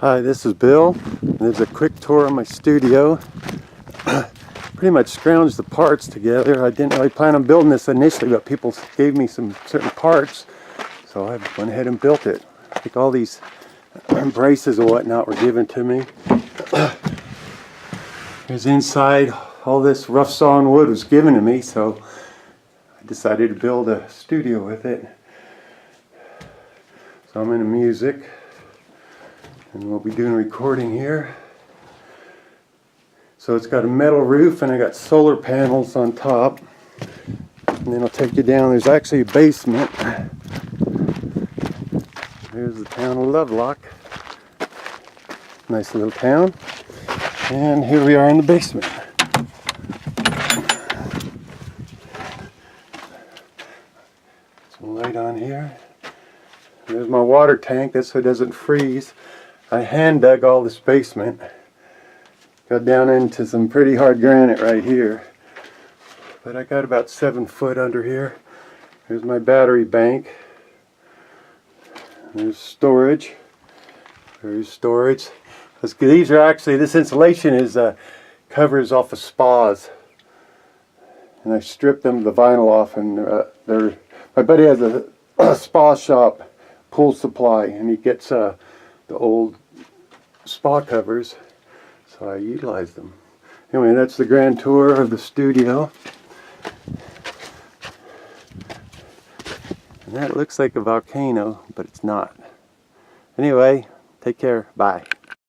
Hi, this is Bill. There's a quick tour of my studio. Pretty much scrounged the parts together. I didn't really plan on building this initially, but people gave me some certain parts, so I went ahead and built it. I think all these braces and whatnot were given to me. Here's inside. All this rough sawn wood was given to me, so I decided to build a studio with it. So I'm into music, and we'll be doing recording here. So it's got a metal roof, and I got solar panels on top. And then I'll take you down. There's actually a basement. There's the town of Lovelock. Nice little town. And here we are in the basement. Some light on here. There's my water tank. That's so it doesn't freeze. I hand dug all this basement. Got down into some pretty hard granite right here. But I got about 7 foot under here. Here's my battery bank. There's storage. There's storage. These are actually, this insulation is covers off of spas. And I stripped them the vinyl off, and my buddy has a spa shop, pool supply, and he gets the old spa covers, so I utilize them. Anyway, that's the grand tour of the studio. And that looks like a volcano, but it's not. Anyway, take care. Bye.